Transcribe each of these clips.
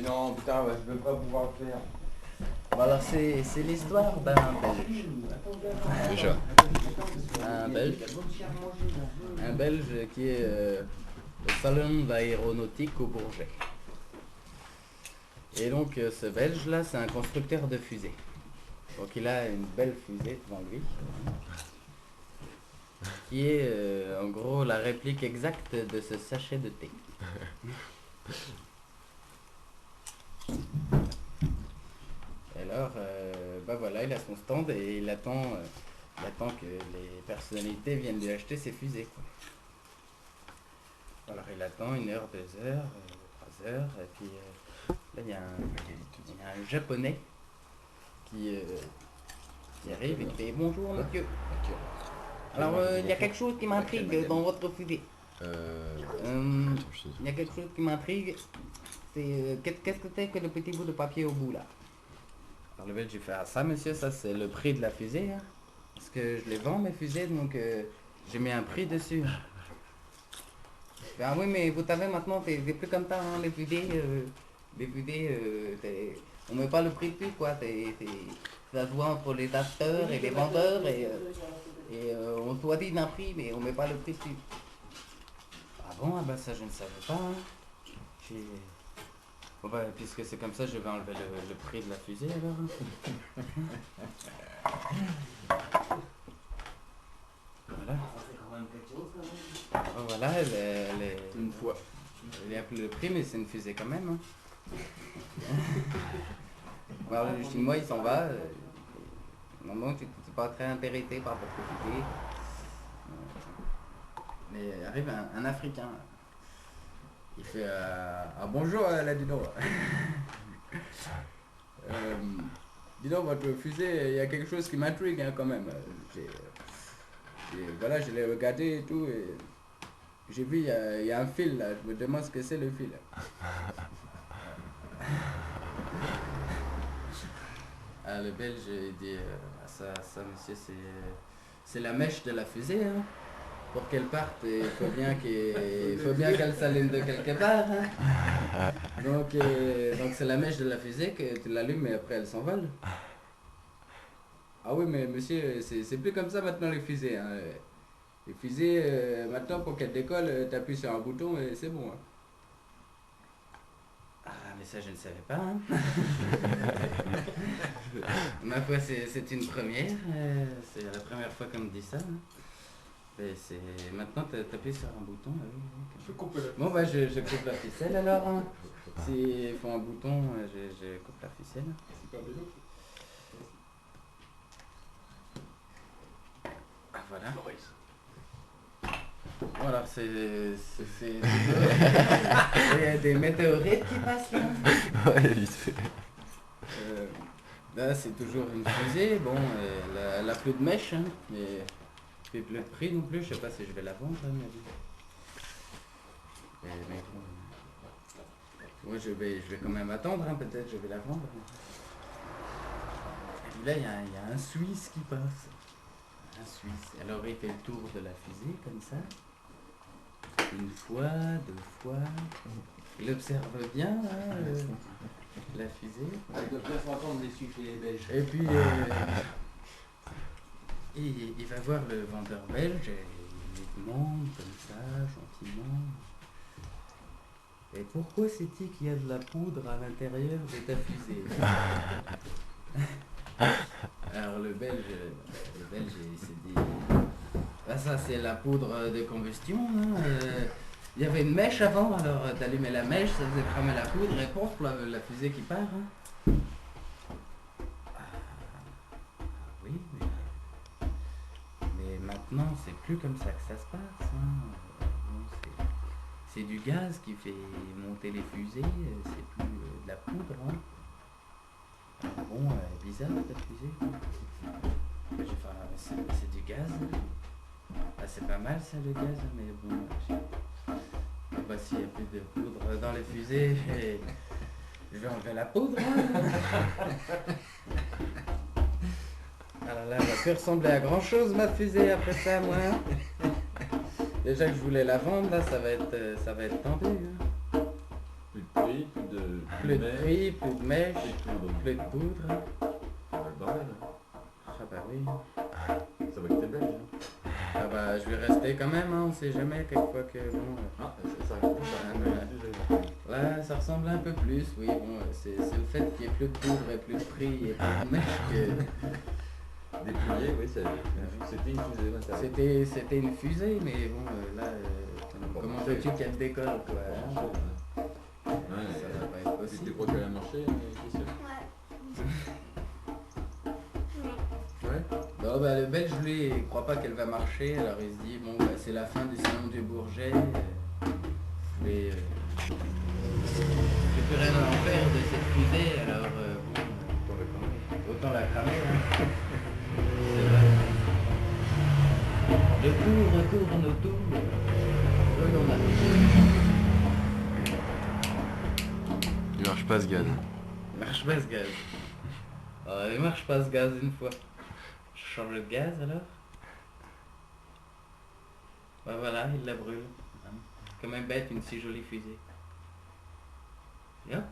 Non, putain, ouais, je vais pas pouvoir le faire. Bon, alors c'est l'histoire d'un Belge. Déjà. Un Belge. Un Belge qui est au salon d'aéronautique au Bourget. Et donc ce Belge là, c'est un constructeur de fusées. Donc il a une belle fusée devant lui. Qui est en gros la réplique exacte de ce sachet de thé. Et alors, bah voilà, il a son stand et il attend que les personnalités viennent lui acheter ses fusées, quoi. Alors il attend 1 heure, 2 heures, 3 heures, et puis là il y a un japonais qui arrive et qui fait bonjour monsieur. Alors il y a quelque chose qui m'intrigue dans votre fusée. Il y a quelque chose qui m'intrigue. C'est qu'est-ce que c'est que le petit bout de papier au bout là? Alors le Belge il fait ah, ça monsieur, ça c'est le prix de la fusée, hein, parce que je les vends mes fusées donc j'ai mis un prix dessus. Ah oui mais vous savez maintenant c'est plus comme ça hein, les fusées, on met pas le prix dessus quoi, ça se voit entre les acheteurs et les vendeurs et on choisit d'un prix mais on met pas le prix dessus. Ah bon, ah bah ça je ne savais pas. Hein. Bon bah puisque c'est comme ça je vais enlever le prix de la fusée alors. Voilà. Oh, voilà, elle est... Une fois. Il y a plus le prix mais c'est une fusée quand même. Hein. Alors le chinois il s'en va. Non, tu n'es pas très intéressé par votre fusée. Mais arrive un Africain. Il fait ah bonjour là dis donc. Dis donc votre fusée, il y a quelque chose qui m'intrigue hein, quand même. Voilà, je l'ai regardé et tout et j'ai vu il y a un fil là, je me demande ce que c'est le fil. Ah, le Belge il dit ça monsieur c'est la mèche de la fusée hein. Pour qu'elle parte, il faut bien qu'elle s'allume de quelque part. Hein. Donc c'est la mèche de la fusée que tu l'allumes et après elle s'envole. Ah oui mais monsieur, c'est plus comme ça maintenant les fusées. Hein. Les fusées, maintenant pour qu'elles décollent, tu appuies sur un bouton et c'est bon. Hein. Ah mais ça je ne savais pas. Hein. Ma foi c'est une première. C'est la première fois qu'on me dit ça. Hein. Et c'est maintenant t'appuies sur un bouton là, oui. Je peux couper la ficelle. Bon bah je coupe la ficelle alors. Hein. S'il faut un bouton, je coupe la ficelle. C'est pas vélo. Ah voilà. Voilà, c'est il y a des météorites qui passent là. Ouais, vite fait. Là c'est toujours une fusée, bon elle a plus de mèche hein, mais plus de prix non plus, je sais pas si je vais la vendre hein, mais bon, moi je vais quand même attendre, hein, peut-être je vais la vendre. Et puis là il y a un Suisse qui passe. Un Suisse. Alors il fait le tour de la fusée comme ça. 1 fois, 2 fois. Il observe bien hein, la fusée. Il doit bien s'entendre les Suisses et les Belges. Et puis il va voir le vendeur belge et il lui demande comme ça, gentiment. Et pourquoi c'est-il qu'il y a de la poudre à l'intérieur de ta fusée? Alors le Belge il s'est dit, bah ça c'est la poudre de combustion. Hein, il y avait une mèche avant, alors t'allumais la mèche, ça faisait cramer la poudre et pouf, la fusée qui part. Hein. Oui, mais maintenant c'est plus comme ça que ça se passe. Hein. Bon, c'est du gaz qui fait monter les fusées, c'est plus de la poudre. Hein. Alors bon, bizarre cette fusée. C'est du gaz. Ah, c'est pas mal ça le gaz, mais bon. Bah, s'il n'y a plus de poudre dans les fusées, je vais enlever la poudre. Hein. Alors là, elle va plus ressembler à grand chose ma fusée après ça, moi. Déjà que je voulais la vendre, là, ça va être tendu. Hein. Plus de prix, plus de plus de prix, plus de mèches, plus de poudre. Le bordel, hein. Ah bah oui. Ça va que t'es belge, hein. Ah bah je vais rester quand même, hein, on sait jamais quelquefois que bon... Ah, ça arrive. Là ça ressemble un peu plus, oui bon, c'est le fait qu'il n'y ait plus de poudre et plus de prix et plus de mèches que... Dépouillé, oui, c'était une fusée d'intérieur. C'était une fusée, mais bon là, comment veux-tu qu'elle décolle quoi hein. Ouais, Ça va pas être tu possible. crois qu'elle a marché, Christian? Ouais. Bon bah le Belge lui il croit pas qu'elle va marcher, alors il se dit bon bah c'est la fin du salon du Bourget, mais j'ai plus rien à en faire de cette fusée, alors bon, autant la cramer hein. C'est vrai. Le tour retourne autour, l'on a. Il marche pas ce gaz. Marche pas ce gaz. Il marche pas ce gaz une fois. Je change de gaz alors. Bah voilà, il la brûle. Quand même bête une si jolie fusée. Yeah.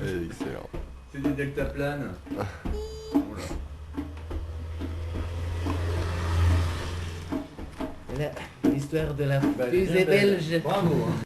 Excellent. C'est des deltaplanes. Voilà, l'histoire de la Bah, fusée bien belle. belge. Bravo, hein.